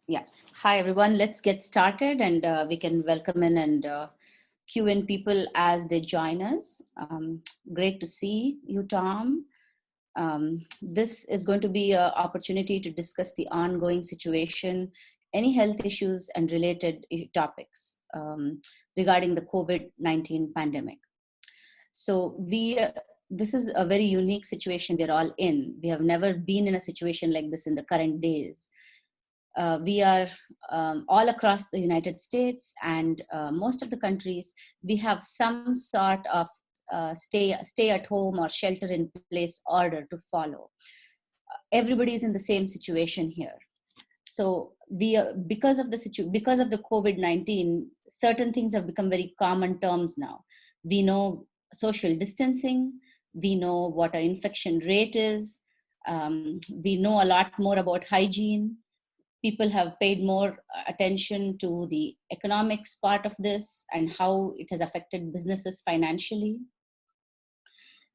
Yeah. Hi, everyone. Let's get started and we can welcome in and queue in people as they join us. Great to see you, Tom. This is going to be an opportunity to discuss the ongoing situation, any health issues and related topics regarding the COVID-19 pandemic. So this is a very unique situation we're all in. We have never been in a situation like this in the current days. We are all across the United States and most of the countries, we have some sort of stay at home or shelter in place order to follow. Everybody is in the same situation here. So because of the COVID-19, certain things have become very common terms now. We know social distancing, we know what our infection rate is, we know a lot more about hygiene. People have paid more attention to the economics part of this and how it has affected businesses financially.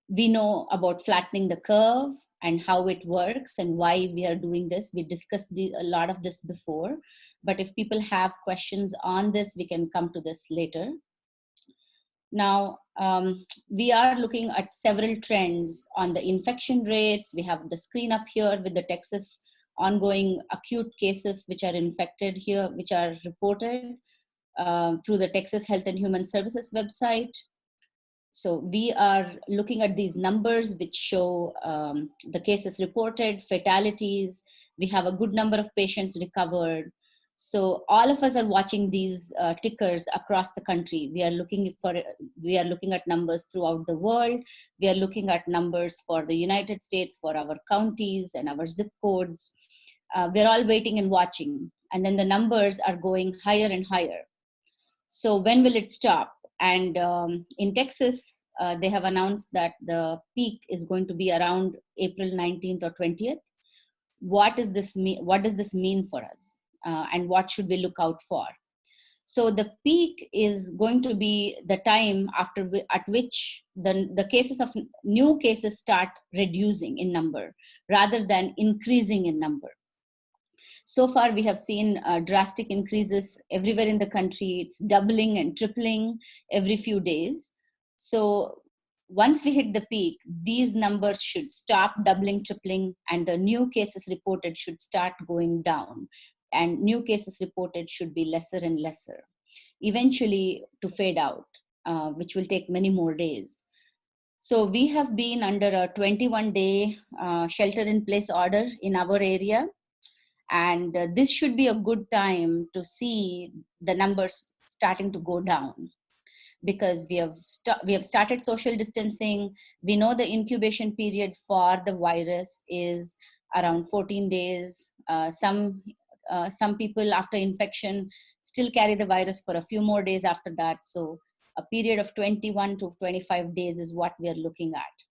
We know about flattening the curve and how it works and why we are doing this. We discussed a lot of this before, but if people have questions on this, we can come to this later. Now, we are looking at several trends on the infection rates. We have the screen up here with the Texas ongoing acute cases which are infected here, which are reported through the Texas Health and Human Services website. So we are looking at these numbers which show the cases reported, fatalities. We have a good number of patients recovered. So all of us are watching these tickers across the country. We are looking at numbers throughout the world. We are looking at numbers for the United States, for our counties and our zip codes. We're all waiting and watching. And then the numbers are going higher and higher. So when will it stop? And in Texas, they have announced that the peak is going to be around April 19th or 20th. What does this mean for us? And what should we look out for? So the peak is going to be the time at which the cases of new cases start reducing in number rather than increasing in number. So far, we have seen drastic increases everywhere in the country. It's doubling and tripling every few days. So once we hit the peak, these numbers should stop doubling, tripling, and the new cases reported should start going down. And new cases reported should be lesser and lesser, eventually to fade out, which will take many more days. So we have been under a 21-day shelter-in-place order in our area. And this should be a good time to see the numbers starting to go down, because we have started social distancing. We know the incubation period for the virus is around 14 days. Some people after infection still carry the virus for a few more days after that. So a period of 21 to 25 days is what we are looking at.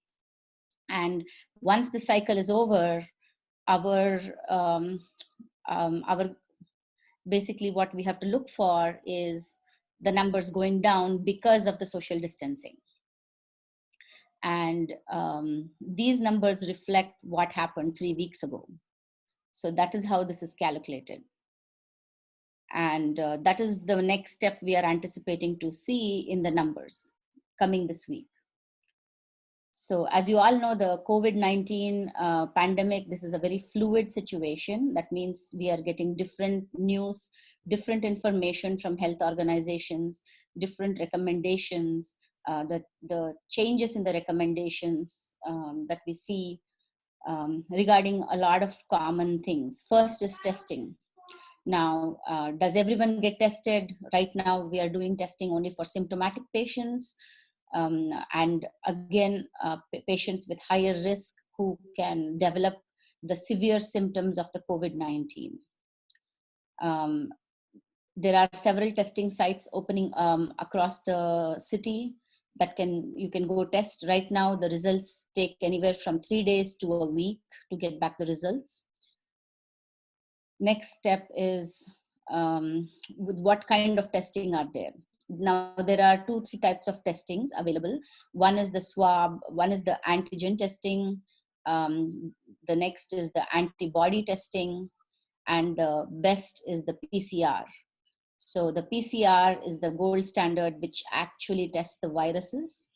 And once the cycle is over, our basically what we have to look for is the numbers going down because of the social distancing. And these numbers reflect what happened 3 weeks ago. So that is how this is calculated. And that is the next step we are anticipating to see in the numbers coming this week. So as you all know, the COVID-19 pandemic, this is a very fluid situation. That means we are getting different news, different information from health organizations, different recommendations, the changes in the recommendations that we see regarding a lot of common things. First is testing. Now, does everyone get tested? Right now, we are doing testing only for symptomatic patients. And again, patients with higher risk who can develop the severe symptoms of the COVID-19. There are several testing sites opening across the city that you can go test. Right now, the results take anywhere from 3 days to a week to get back the results. Next step is with what kind of testing are there? Now, there are 2-3 types of testings available. One is the swab, one is the antigen testing, the next is the antibody testing, and the best is the PCR. So the PCR is the gold standard, which actually tests the viruses.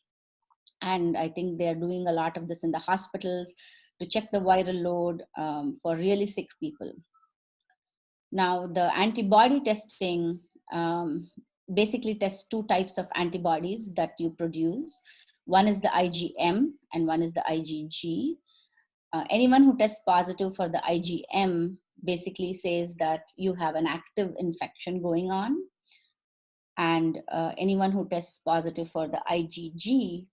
And I think they're doing a lot of this in the hospitals to check the viral load for really sick people. Now, the antibody testing basically tests two types of antibodies that you produce. One is the IgM and one is the IgG. Anyone who tests positive for the IgM basically says that you have an active infection going on. And anyone who tests positive for the IgG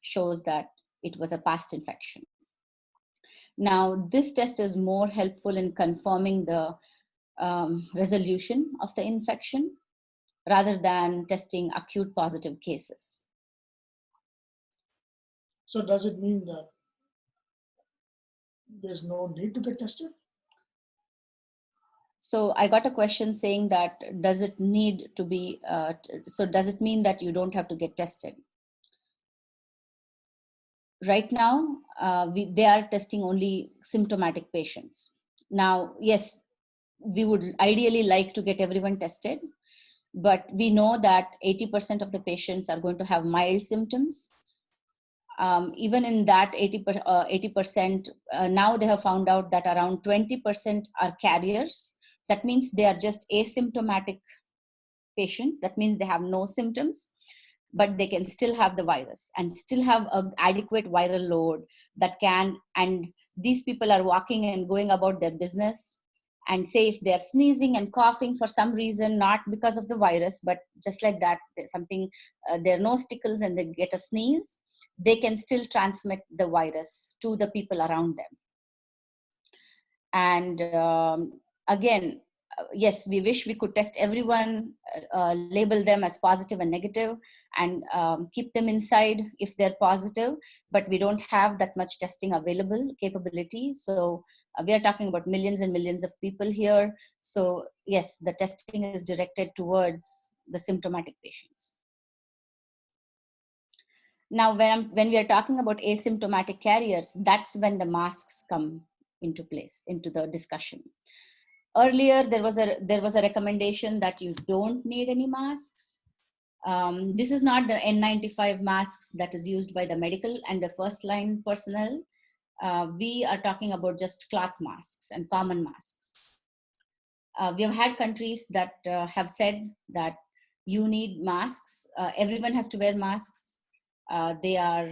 shows that it was a past infection. Now, this test is more helpful in confirming the resolution of the infection rather than testing acute positive cases. So does it mean that there's no need to get tested? So I got a question saying that, does it need to be, so does it mean that you don't have to get tested? Right now, they are testing only symptomatic patients. Now, yes, we would ideally like to get everyone tested, but we know that 80% of the patients are going to have mild symptoms. Even in that 80%, now they have found out that around 20% are carriers. That means they are just asymptomatic patients. That means they have no symptoms, but they can still have the virus and still have an adequate viral load that can, and these people are walking and going about their business. And say if they're sneezing and coughing for some reason, not because of the virus, but just like that, there's something, their nose tickles and they get a sneeze, they can still transmit the virus to the people around them. And again, yes, we wish we could test everyone, label them as positive and negative, and keep them inside if they're positive, but we don't have that much testing available capability. So we are talking about millions and millions of people here. So yes, the testing is directed towards the symptomatic patients. Now, when we are talking about asymptomatic carriers, that's when the masks come into place, into the discussion. Earlier, there was a recommendation that you don't need any masks. This is not the N95 masks that is used by the medical and the first line personnel. We are talking about just cloth masks and common masks. We have had countries that have said that you need masks. Everyone has to wear masks. They are,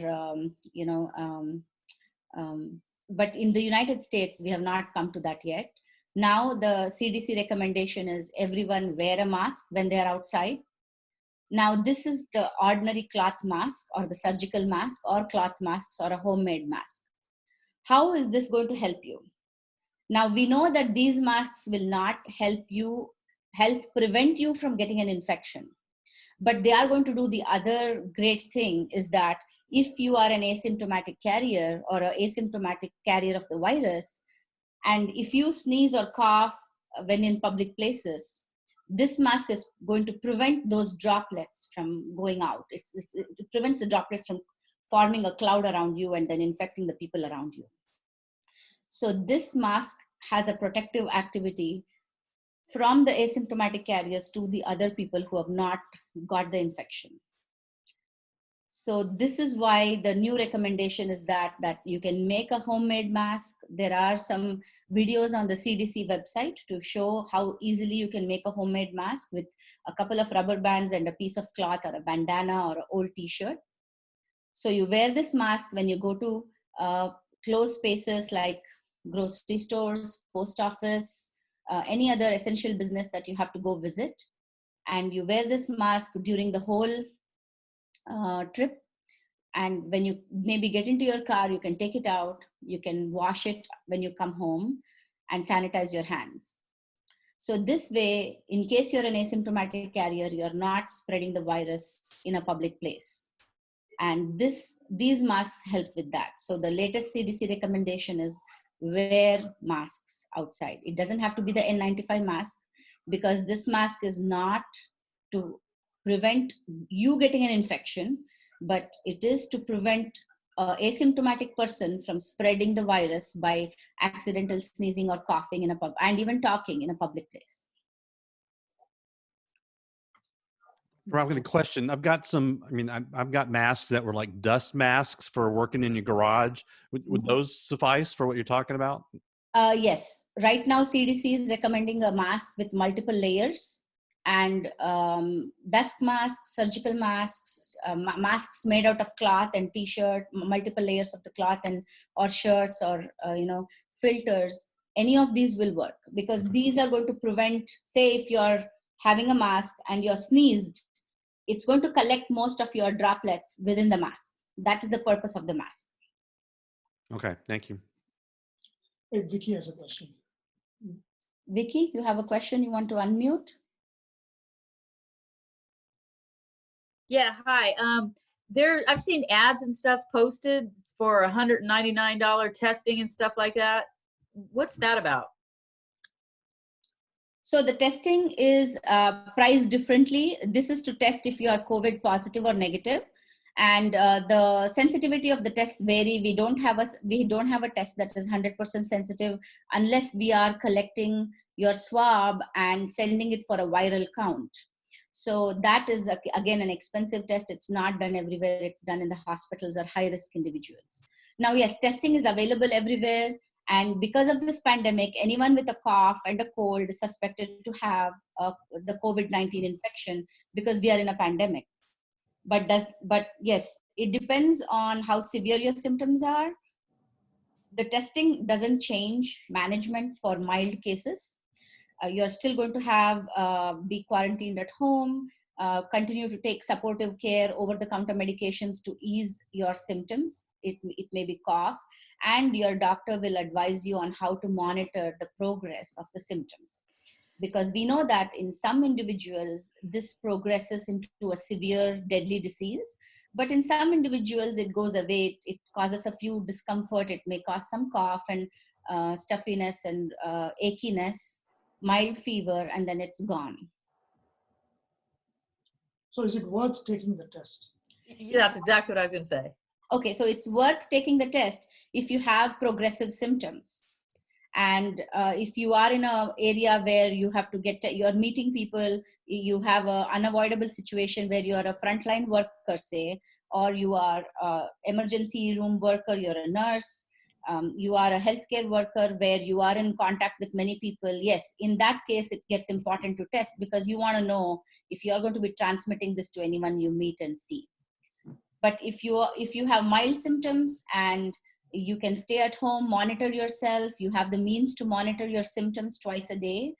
but in the United States, we have not come to that yet. Now the CDC recommendation is everyone wear a mask when they're outside. Now this is the ordinary cloth mask or the surgical mask or cloth masks or a homemade mask. How is this going to help you? Now we know that these masks will not help prevent you from getting an infection. But they are going to do the other great thing is that if you are an asymptomatic carrier or an asymptomatic carrier of the virus, and if you sneeze or cough when in public places, this mask is going to prevent those droplets from going out. It prevents the droplets from forming a cloud around you and then infecting the people around you. So this mask has a protective activity from the asymptomatic carriers to the other people who have not got the infection. So this is why the new recommendation is that you can make a homemade mask. There are some videos on the CDC website to show how easily you can make a homemade mask with a couple of rubber bands and a piece of cloth or a bandana or an old t-shirt. So you wear this mask when you go to closed spaces like grocery stores, post office, any other essential business that you have to go visit. And you wear this mask during the whole trip. And when you maybe get into your car, you can take it out, you can wash it when you come home and sanitize your hands. So this way, in case you're an asymptomatic carrier, you're not spreading the virus in a public place. And these masks help with that. So the latest CDC recommendation is wear masks outside. It doesn't have to be the N95 mask, because this mask is not to prevent you getting an infection, but it is to prevent asymptomatic person from spreading the virus by accidental sneezing or coughing in a pub and even talking in a public place. Rob, I've got a question. I've got some, I mean, I've got masks that were like dust masks for working in your garage. Would those suffice for what you're talking about? Yes, right now CDC is recommending a mask with multiple layers, and dust masks, surgical masks, masks made out of cloth and t-shirt, multiple layers of the cloth and or shirts or filters. Any of these will work because these are going to prevent, say if you're having a mask and you're sneezed, it's going to collect most of your droplets within the mask. That is the purpose of the mask. Okay, thank you. Hey, Vicky has a question. Vicky, you have a question you want to unmute? Yeah, hi. I've seen ads and stuff posted for $199 testing and stuff like that. What's that about? So the testing is priced differently. This is to test if you are COVID positive or negative, and the sensitivity of the tests vary. We don't have a test that is 100% sensitive unless we are collecting your swab and sending it for a viral count. So that is again an expensive test. It's not done everywhere. It's done in the hospitals or high risk individuals. Now, yes, testing is available everywhere. And because of this pandemic, anyone with a cough and a cold is suspected to have the COVID-19 infection because we are in a pandemic. But yes, it depends on how severe your symptoms are. The testing doesn't change management for mild cases. You're still going to have be quarantined at home, continue to take supportive care, over-the-counter medications to ease your symptoms. It may be cough, and your doctor will advise you on how to monitor the progress of the symptoms. Because we know that in some individuals, this progresses into a severe deadly disease. But in some individuals, it goes away. It causes a few discomfort. It may cause some cough and stuffiness and achiness, mild fever, and then it's gone. So is it worth taking the test? Yeah, that's exactly what I was going to say. Okay, so it's worth taking the test if you have progressive symptoms. And if you are in an area where you have to you're meeting people, you have an unavoidable situation where you're a frontline worker, say, or you are an emergency room worker, you're a nurse, you are a healthcare worker where you are in contact with many people, yes, in that case, it gets important to test because you want to know if you're going to be transmitting this to anyone you meet and see. But if you have mild symptoms and you can stay at home, monitor yourself, you have the means to monitor your symptoms twice a day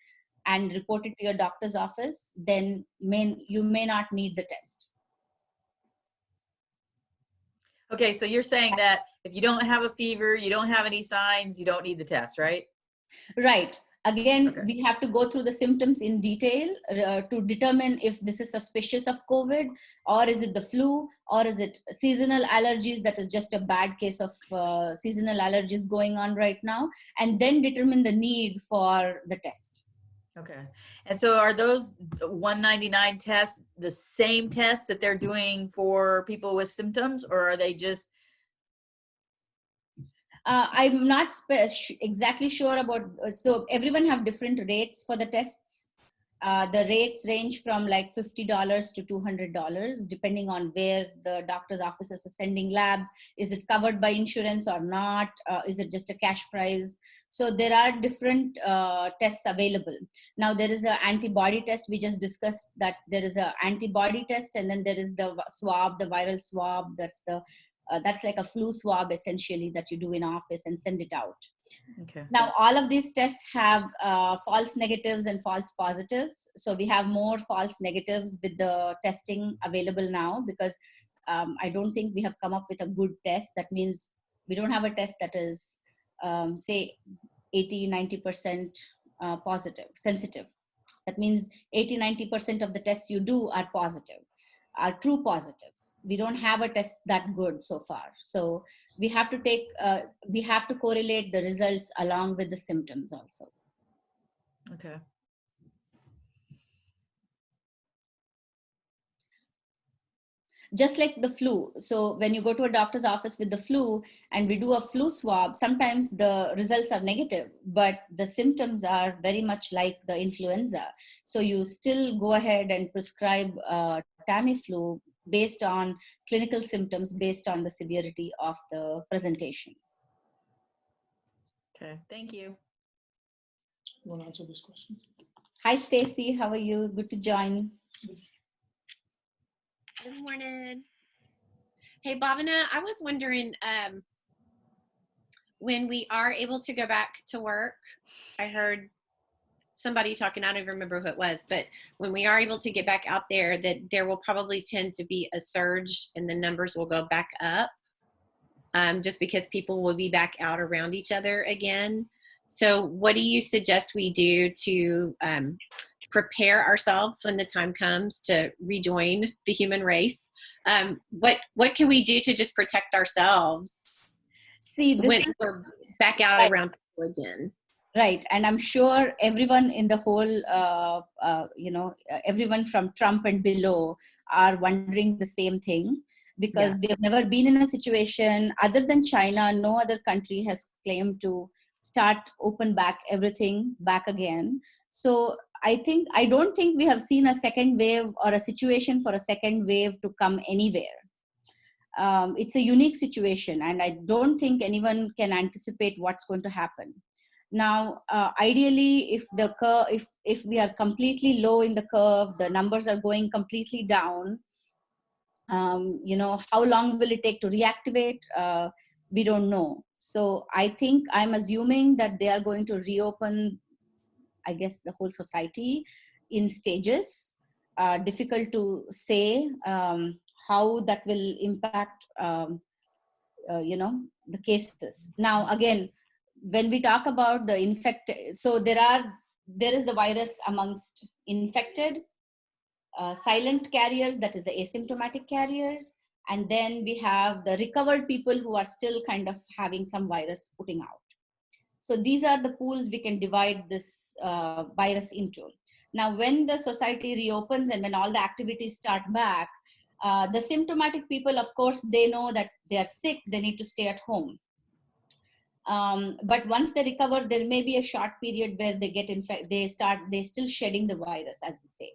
and report it to your doctor's office, then you may not need the test. Okay, so you're saying that if you don't have a fever, you don't have any signs, you don't need the test, right? Right. Again, Okay. we have to go through the symptoms in detail to determine if this is suspicious of COVID, or is it the flu, or is it seasonal allergies, that is just a bad case of seasonal allergies going on right now, and then determine the need for the test. Okay. And so are those $199 tests the same tests that they're doing for people with symptoms, or are they just? I'm not exactly sure about, so everyone have different rates for the tests. The rates range from like $50 to $200, depending on where the doctor's offices are sending labs. Is it covered by insurance or not? Is it just a cash price? So there are different tests available. Now there is an antibody test. We just discussed that there is an antibody test, and then there is the swab, the viral swab. That's like a flu swab essentially that you do in office and send it out. Okay. Now, all of these tests have false negatives and false positives. So we have more false negatives with the testing available now because I don't think we have come up with a good test. That means we don't have a test that is, say, 80, 90% positive, sensitive. That means 80, 90% of the tests you do are positive, are true positives. We don't have a test that good so far. So we have to correlate the results along with the symptoms also. Okay. just like the flu. So when you go to a doctor's office with the flu and we do a flu swab, sometimes the results are negative, but the symptoms are very much like the influenza. So you still go ahead and prescribe Tamiflu based on clinical symptoms, based on the severity of the presentation. Okay, thank you. You want to answer this question? Hi, Stacy. How are you? Good to join. Good morning. Hey, Bhavana, I was wondering, when we are able to go back to work, I heard somebody talking, I don't even remember who it was, but when we are able to get back out there, that there will probably tend to be a surge and the numbers will go back up, just because people will be back out around each other again. So what do you suggest we do to prepare ourselves when the time comes to rejoin the human race? What can we do to just protect ourselves See, this when is we're back out right. around people again? Right, and I'm sure everyone in the whole, everyone from Trump and below are wondering the same thing, because we have never been in a situation other than China. No other country has claimed to start open back everything back again. So I don't think we have seen a second wave or a situation for a second wave to come anywhere. It's a unique situation, and I don't think anyone can anticipate what's going to happen. Now, ideally, if the curve, if we are completely low in the curve, the numbers are going completely down. How long will it take to reactivate? We don't know. So I think I'm assuming that they are going to reopen, I guess, the whole society in stages. Difficult to say how that will impact, the cases. Now, again, when we talk about the infected, so there is the virus amongst infected, silent carriers, that is the asymptomatic carriers, and then we have the recovered people who are still kind of having some virus putting out. So these are the pools we can divide this virus into. Now, when the society reopens and when all the activities start back, the symptomatic people, of course, they know that they are sick, they need to stay at home. But once they recover, there may be a short period where they get infected, they're still shedding the virus, as we say.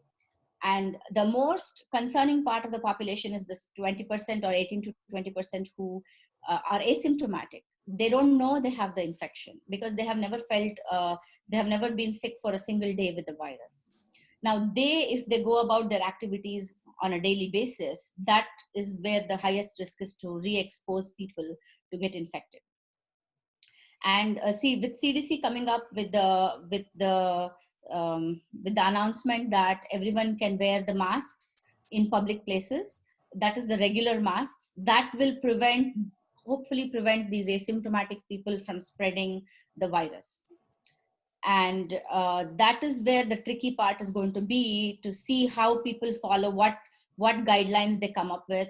And the most concerning part of the population is this 20% or 18 to 20% who are asymptomatic. They don't know they have the infection because they have never they have never been sick for a single day with the virus. Now, if they go about their activities on a daily basis, that is where the highest risk is to re-expose people to get infected. And with CDC coming up with the announcement that everyone can wear the masks in public places, that is the regular masks, that will hopefully prevent these asymptomatic people from spreading the virus. And that is where the tricky part is going to be, to see how people follow what guidelines they come up with,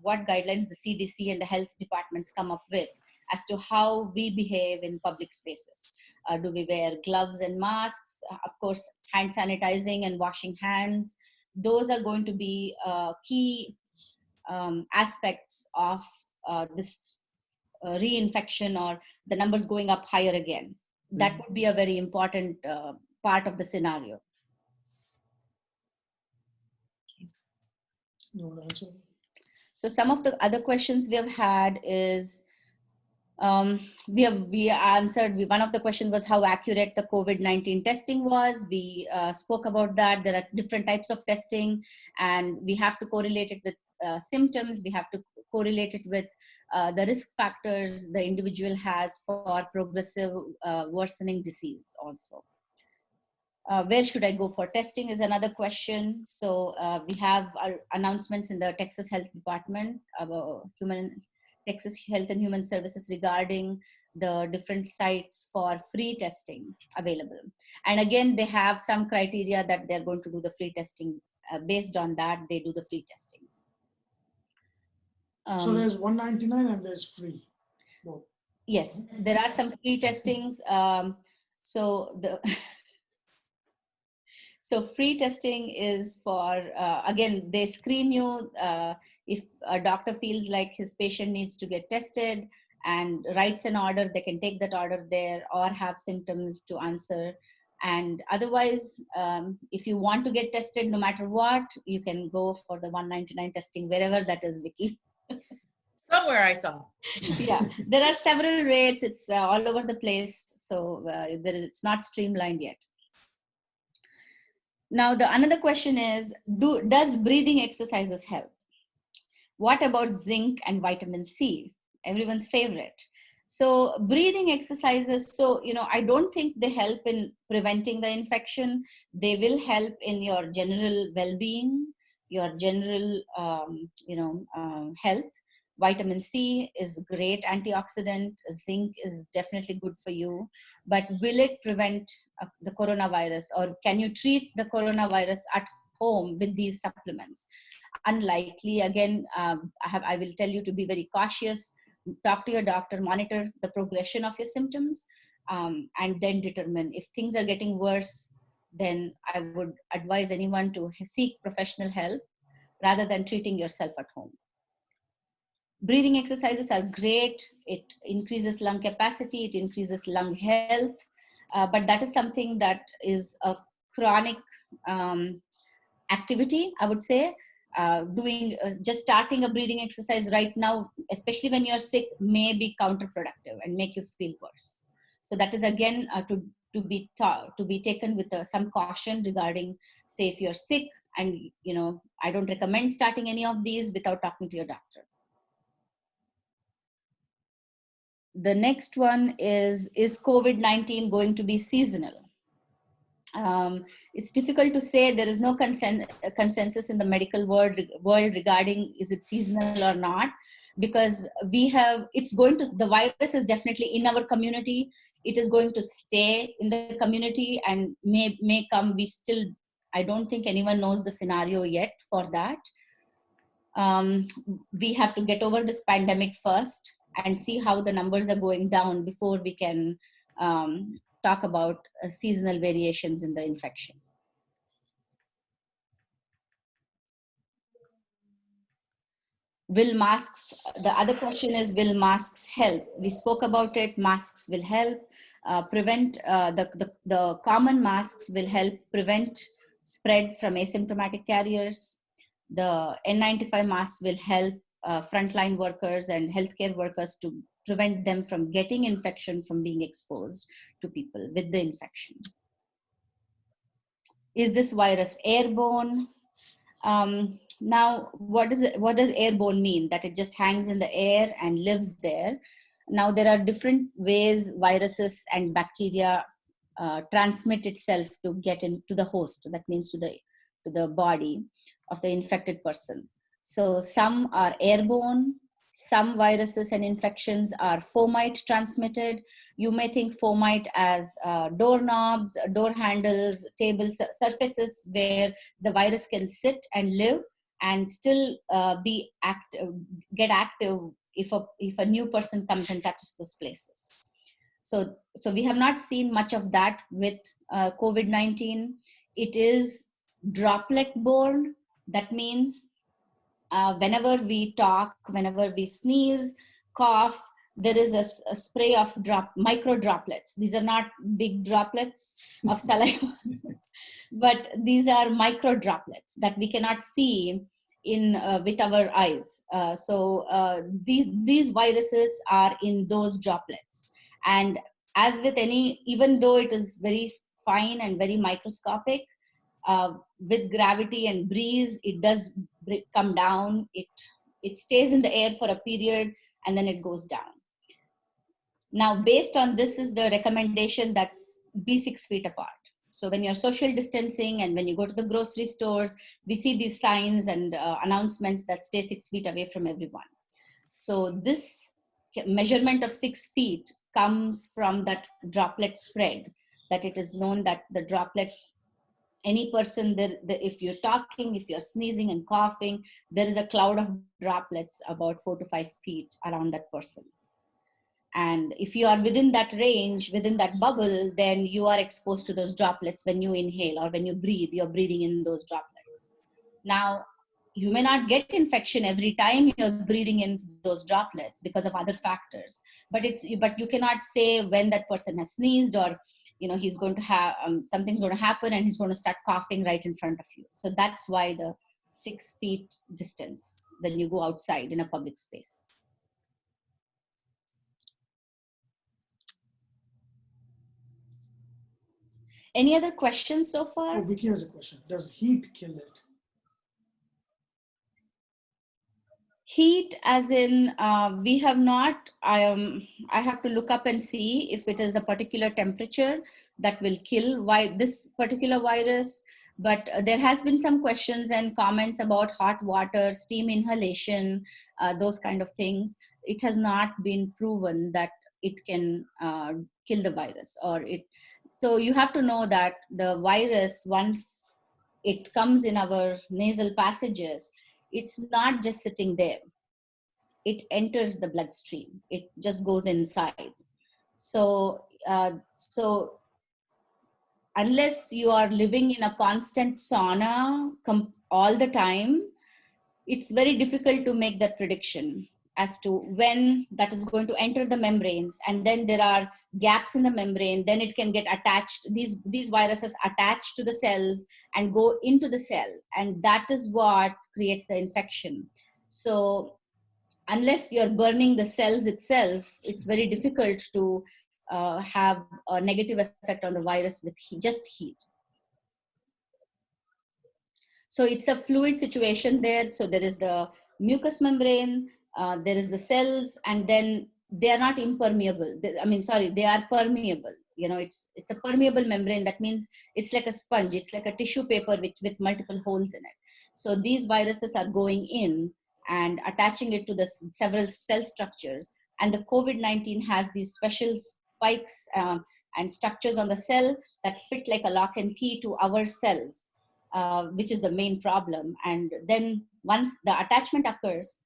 what guidelines the CDC and the health departments come up with as to how we behave in public spaces. Do we wear gloves and masks? Of course, hand sanitizing and washing hands. Those are going to be key aspects of this reinfection or the numbers going up higher again. That would be a very important part of the scenario. You want to answer? So some of the other questions we have had is, we answered, one of the questions was how accurate the COVID-19 testing was. We spoke about that. There are different types of testing, and we have to correlate it with symptoms. We have to correlate it with the risk factors the individual has for progressive worsening disease also. Where should I go for testing is another question. So we have our announcements in the Texas Health Department about Texas Health and Human Services regarding the different sites for free testing available. And again, they have some criteria that they're going to do the free testing. Based on that, they do the free testing. So there's 199 and there's free. Both. Yes, there are some free testings. So So free testing is for, again, they screen you. If a doctor feels like his patient needs to get tested and writes an order, they can take that order there or have symptoms to answer. And otherwise, if you want to get tested no matter what, you can go for the 199 testing, wherever that is, Vicky. Somewhere I saw. Yeah, there are several rates. It's all over the place. So it's not streamlined yet. Now, the another question is, does breathing exercises help? What about zinc and vitamin C? Everyone's favorite. So breathing exercises, so, I don't think they help in preventing the infection. They will help in your general well-being, your general, health. Vitamin C is great antioxidant. Zinc is definitely good for you. But will it prevent the coronavirus, or can you treat the coronavirus at home with these supplements? Unlikely. Again, I will tell you to be very cautious. Talk to your doctor, monitor the progression of your symptoms, and then determine if things are getting worse. Then I would advise anyone to seek professional help rather than treating yourself at home. Breathing exercises are great. It increases lung capacity, it increases lung health, but that is something that is a chronic activity, I would say. Just starting a breathing exercise right now, especially when you're sick, may be counterproductive and make you feel worse. So that is again to be taken with some caution regarding, say, if you're sick, and I don't recommend starting any of these without talking to your doctor. The next one is COVID-19 going to be seasonal? It's difficult to say. There is no consensus in the medical world regarding is it seasonal or not, because the virus is definitely in our community. It is going to stay in the community and may come. I don't think anyone knows the scenario yet for that. We have to get over this pandemic first and see how the numbers are going down before we can talk about seasonal variations in the infection. The other question is, will masks help? We spoke about it. Masks will help prevent, the common masks will help prevent spread from asymptomatic carriers. The N95 masks will help frontline workers and healthcare workers to prevent them from getting infection from being exposed to people with the infection. Is this virus airborne? Now, what does airborne mean? That it just hangs in the air and lives there. Now, there are different ways viruses and bacteria transmit itself to get into the host. That means to the body of the infected person. So some are airborne. Some viruses and infections are fomite transmitted. You may think fomite as doorknobs, door handles, tables, surfaces where the virus can sit and live and still get active if a new person comes and touches those places. So we have not seen much of that with COVID-19. It is droplet-borne. That means whenever we talk, whenever we sneeze, cough, there is a spray of micro droplets. These are not big droplets of saliva, but these are micro droplets that we cannot see with our eyes. These viruses are in those droplets. And as with even though it is very fine and very microscopic, with gravity and breeze, it does come down. It stays in the air for a period and then it goes down. Now, based on this is the recommendation that's be 6 feet apart. So when you're social distancing and when you go to the grocery stores, we see these signs and announcements that stay 6 feet away from everyone. So this measurement of 6 feet comes from that droplet spread, that it is known that the droplet, any person there, if you're talking, if you're sneezing and coughing, there is a cloud of droplets about 4 to 5 feet around that person. And if you are within that range, within that bubble, then you are exposed to those droplets when you inhale or when you breathe, you're breathing in those droplets. Now, you may not get infection every time you're breathing in those droplets because of other factors, but you cannot say when that person has sneezed or he's going to have something's going to happen and he's going to start coughing right in front of you. So that's why the 6 feet distance when you go outside in a public space. Any other questions so far? Oh, Vicky has a question. Does heat kill it? Heat, as in, we have not, I have to look up and see if it is a particular temperature that will kill this particular virus. But there has been some questions and comments about hot water, steam inhalation, those kind of things. It has not been proven that it can kill the virus So you have to know that the virus, once it comes in our nasal passages, it's not just sitting there. It enters the bloodstream. It just goes inside. So unless you are living in a constant sauna all the time, it's very difficult to make that prediction as to when that is going to enter the membranes. And then there are gaps in the membrane. Then it can get attached. These viruses attach to the cells and go into the cell. And that is what creates the infection. So unless you're burning the cells itself, it's very difficult to have a negative effect on the virus with just heat. So it's a fluid situation there. So there is the mucous membrane, there is the cells, and then they are not impermeable. They are permeable. It's a permeable membrane. That means it's like a sponge. It's like a tissue paper with multiple holes in it. So these viruses are going in and attaching it to the several cell structures. And the COVID-19 has these special spikes and structures on the cell that fit like a lock and key to our cells. Which is the main problem. And then once the attachment occurs,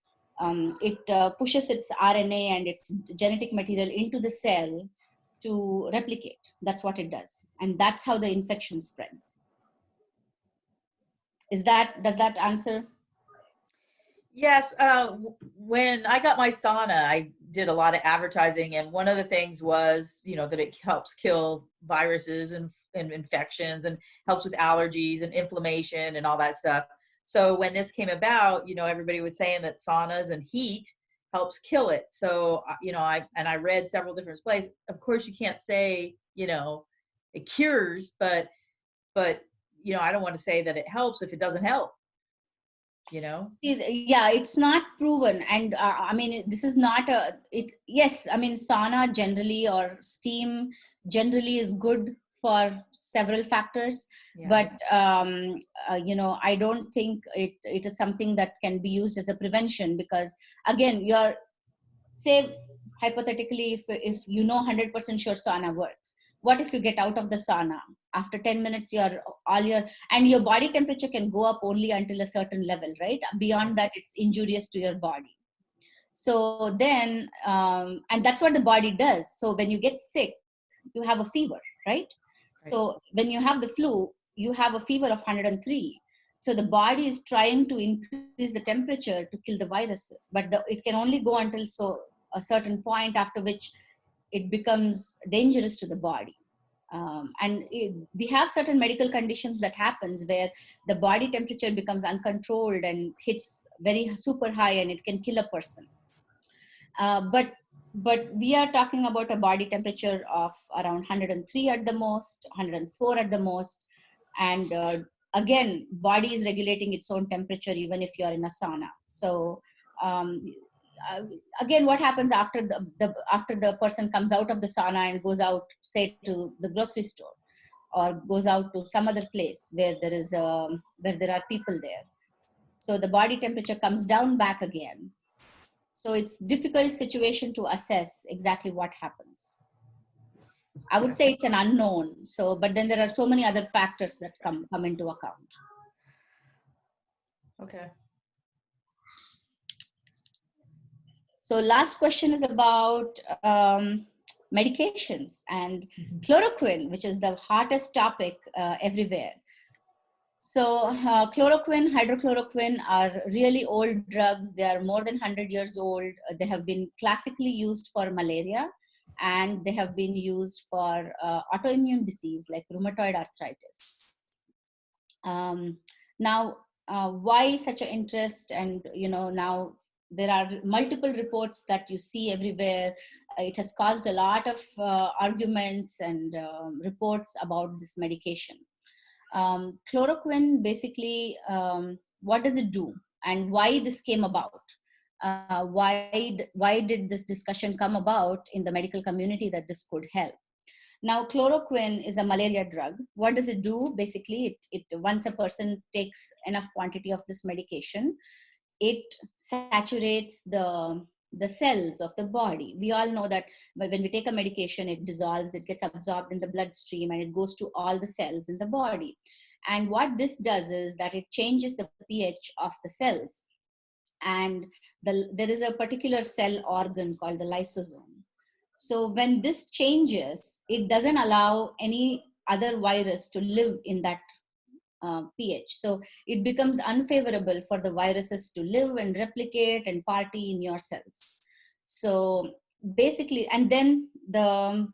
it pushes its RNA and its genetic material into the cell to replicate. That's what it does. And that's how the infection spreads. Does that answer? Yes. When I got my sauna, I did a lot of advertising. And one of the things was, that it helps kill viruses and infections and helps with allergies and inflammation and all that stuff. So when this came about, everybody was saying that saunas and heat helps kill it. So, I read several different places. Of course, you can't say, it cures, but, I don't want to say that it helps if it doesn't help. Yeah, it's not proven. And this is not sauna generally or steam generally is good for several factors. Yeah. But I don't think it is something that can be used as a prevention, because again, say hypothetically, if 100% sure sauna works, what if you get out of the sauna after 10 minutes, your body temperature can go up only until a certain level, right? Beyond that, it's injurious to your body. So then and that's what the body does. So when you get sick, you have a fever, right? So when you have the flu, you have a fever of 103. So the body is trying to increase the temperature to kill the viruses, but it can only go until a certain point, after which it becomes dangerous to the body. We have certain medical conditions that happens where the body temperature becomes uncontrolled and hits very super high, and it can kill a person. But we are talking about a body temperature of around 103 at the most, 104 at the most. And again, body is regulating its own temperature even if you're in a sauna. So again, what happens after the person comes out of the sauna and goes out, say, to the grocery store, or goes out to some other place where there are people there. So the body temperature comes down back again. So it's difficult situation to assess exactly what happens. I would say it's an unknown. So, but then there are so many other factors that come into account. Okay. So last question is about medications and Mhm. chloroquine, which is the hottest topic everywhere. So chloroquine, hydrochloroquine are really old drugs. They are more than 100 years old. They have been classically used for malaria, and they have been used for autoimmune disease like rheumatoid arthritis. Now, why such an interest? And now there are multiple reports that you see everywhere. It has caused a lot of arguments and reports about this medication. Chloroquine, basically, what does it do and why this came about? Why did this discussion come about in the medical community that this could help? Now, chloroquine is a malaria drug. What does it do? Basically, it once a person takes enough quantity of this medication, it saturates the cells of the body. We all know that when we take a medication, it dissolves, it gets absorbed in the bloodstream, and it goes to all the cells in the body. And what this does is that it changes the pH of the cells. And there is a particular cell organ called the lysosome. So when this changes, it doesn't allow any other virus to live in that pH. So it becomes unfavorable for the viruses to live and replicate and party in your cells. So basically, and then the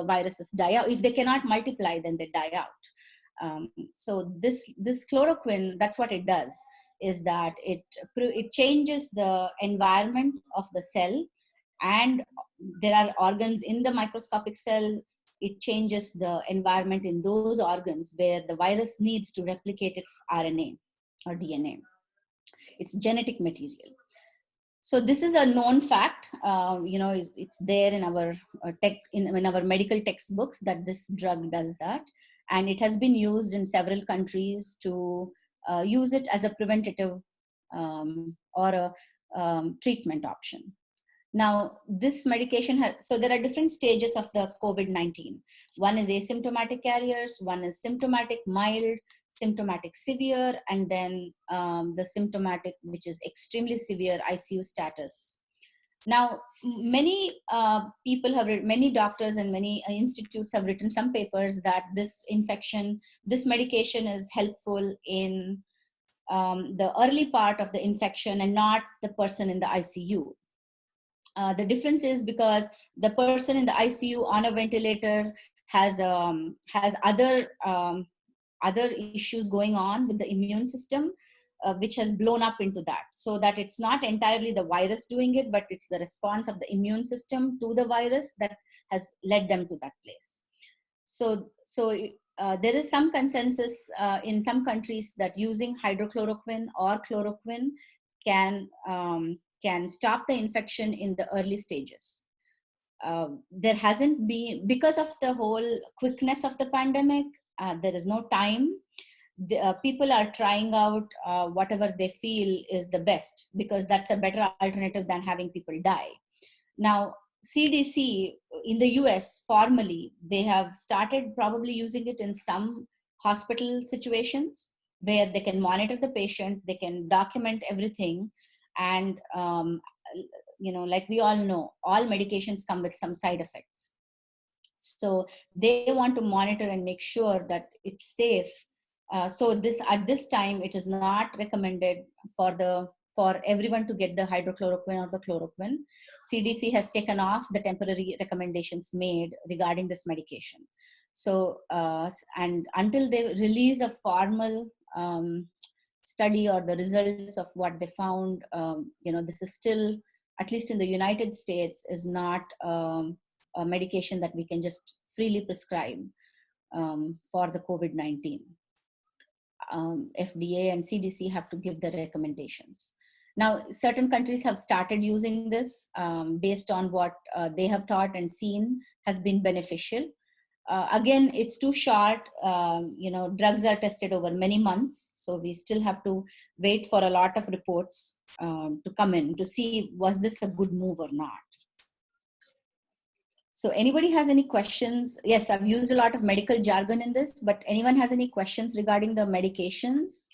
viruses die out. If they cannot multiply, then they die out. So this chloroquine, that's what it does, is that it changes the environment of the cell, and there are organs in the microscopic cell. It changes the environment in those organs where the virus needs to replicate its RNA or DNA. It's genetic material. So this is a known fact. It's there in our in our medical textbooks that this drug does that, and it has been used in several countries to use it as a preventative or a treatment option. Now, this medication so there are different stages of the COVID-19. One is asymptomatic carriers, one is symptomatic mild, symptomatic severe, and then the symptomatic, which is extremely severe ICU status. Now, many many doctors and many institutes have written some papers that this medication is helpful in the early part of the infection and not the person in the ICU. The difference is because the person in the ICU on a ventilator has other issues going on with the immune system, which has blown up into that. So that it's not entirely the virus doing it, but it's the response of the immune system to the virus that has led them to that place. So there is some consensus in some countries that using hydrochloroquine or chloroquine can stop the infection in the early stages. There hasn't been, because of the whole quickness of the pandemic, there is no time. People are trying out whatever they feel is the best, because that's a better alternative than having people die. Now, CDC in the US, formally, they have started probably using it in some hospital situations where they can monitor the patient, they can document everything. And, like we all know, all medications come with some side effects. So they want to monitor and make sure that it's safe. So at this time, it is not recommended for everyone to get the hydrochloroquine or the chloroquine. CDC has taken off the temporary recommendations made regarding this medication. So, and until they release a formal study or the results of what they found, this is still, at least in the United States, is not a medication that we can just freely prescribe for the COVID-19. FDA and CDC have to give the recommendations. Now, certain countries have started using this based on what they have thought and seen has been beneficial. Again, it's too short. Drugs are tested over many months, so we still have to wait for a lot of reports to come in to see, was this a good move or not? So anybody has any questions? Yes, I've used a lot of medical jargon in this, but anyone has any questions regarding the medications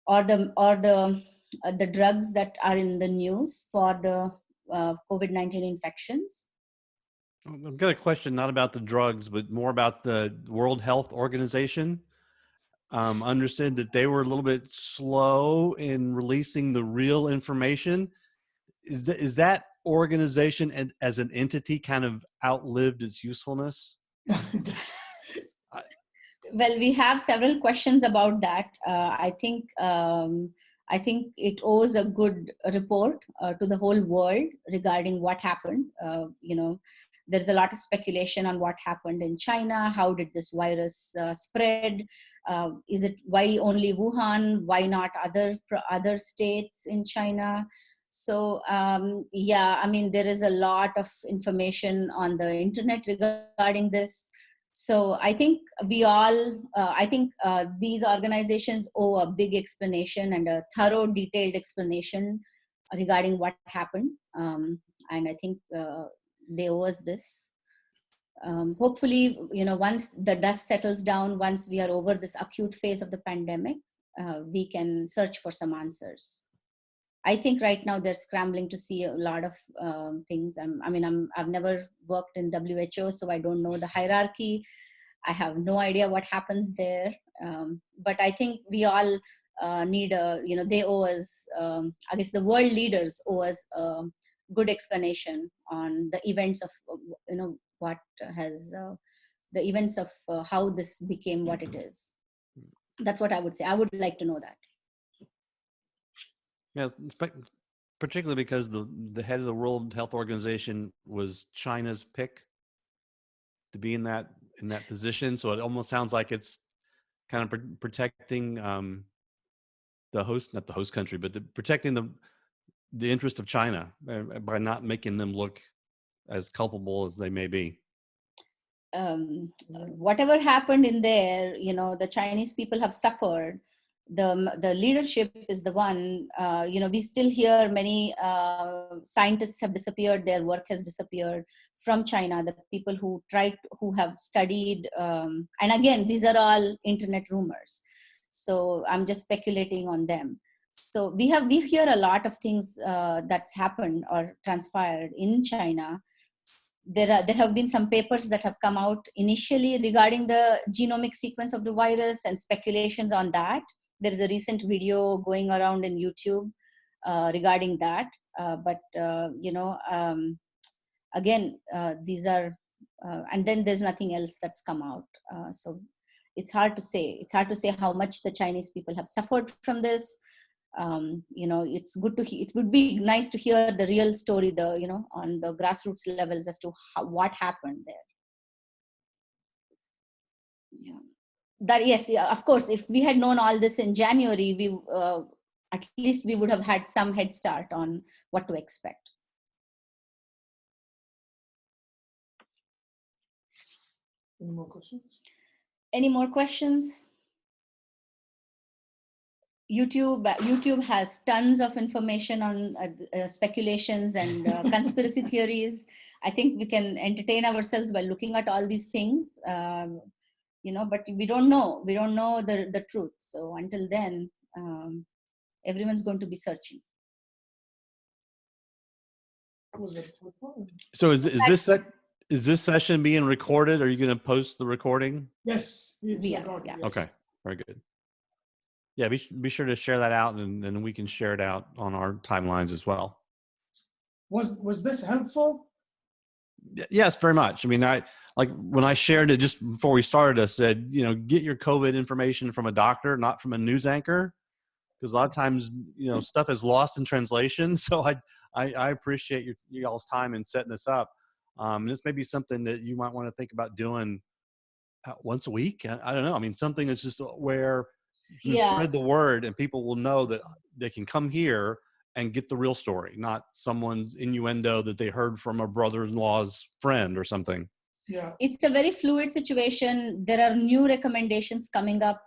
or the the drugs that are in the news for the COVID-19 infections. I've got a question, not about the drugs, but more about the World Health Organization. Understood that they were a little bit slow in releasing the real information. Is that organization as an entity kind of outlived its usefulness? Well, we have several questions about that. I think it owes a good report to the whole world regarding what happened. There's a lot of speculation on what happened in China. How did this virus spread? Is it why only Wuhan? Why not other states in China? So there is a lot of information on the internet regarding this. So I think these organizations owe a big explanation and a thorough, detailed explanation regarding what happened. And I think they owe us this. Hopefully, once the dust settles down, once we are over this acute phase of the pandemic, we can search for some answers. I think right now they're scrambling to see a lot of things. I've never worked in WHO, so I don't know the hierarchy. I have no idea what happens there. But I think we all need they owe us, I guess the world leaders owe us a good explanation on the events of, what has, the events of how this became what it is. That's what I would say. I would like to know that. Yeah, particularly because the head of the World Health Organization was China's pick to be in that position. So it almost sounds like it's kind of protecting not the host country, but protecting the interest of China by not making them look as culpable as they may be. Whatever happened in there, the Chinese people have suffered. The leadership is the one, we still hear many scientists have disappeared, their work has disappeared from China, the people who have studied, and again, these are all internet rumors. So I'm just speculating on them. So we hear a lot of things that's happened or transpired in China. There have been some papers that have come out initially regarding the genomic sequence of the virus and speculations on that. There is a recent video going around in YouTube regarding that. Again, these are, and then there's nothing else that's come out. So it's hard to say. It's hard to say how much the Chinese people have suffered from this. It's good to it would be nice to hear the real story, on the grassroots levels as to what happened there. Yeah. That yes, yeah, of course, if we had known all this in January, we at least we would have had some head start on what to expect. Any more questions? Any more questions? YouTube has tons of information on speculations and conspiracy theories. I think we can entertain ourselves by looking at all these things. But we don't know the truth. So until then, everyone's going to be searching. So is this session being recorded? Are you going to post the recording? Yes. Yeah. Yes. Okay, very good. Yeah, be sure to share that out, and then we can share it out on our timelines as well. Was this helpful? Yes, very much. I mean, when I shared it just before we started, I said, get your COVID information from a doctor, not from a news anchor, because a lot of times, stuff is lost in translation. So I appreciate y'all's time in setting this up. This may be something that you might want to think about doing once a week. I don't know. I mean, something that's just where you spread the word and people will know that they can come here and get the real story, not someone's innuendo that they heard from a brother-in-law's friend or something. Yeah. It's a very fluid situation. There are new recommendations coming up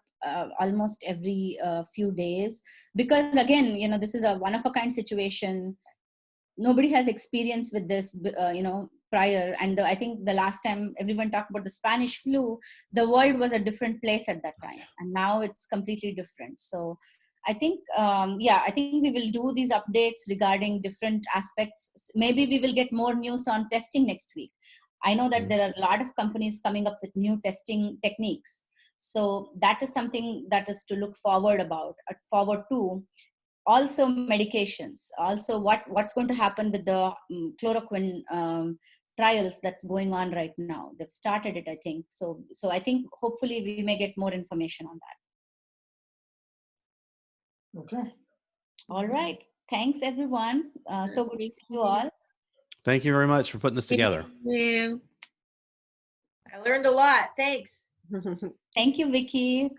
almost every few days, because again, this is a one-of-a-kind situation. Nobody has experience with this, prior. And I think the last time everyone talked about the Spanish flu, the world was a different place at that time. And now it's completely different. So I think, I think we will do these updates regarding different aspects. Maybe we will get more news on testing next week. I know that there are a lot of companies coming up with new testing techniques. So that is something that is to look forward to. Also medications. Also what's going to happen with the chloroquine trials that's going on right now. They've started it, I think. So I think hopefully we may get more information on that. Okay. All right. Thanks, everyone. So good to see you all. Thank you very much for putting this together. Thank you. I learned a lot. Thanks. Thank you, Vicky.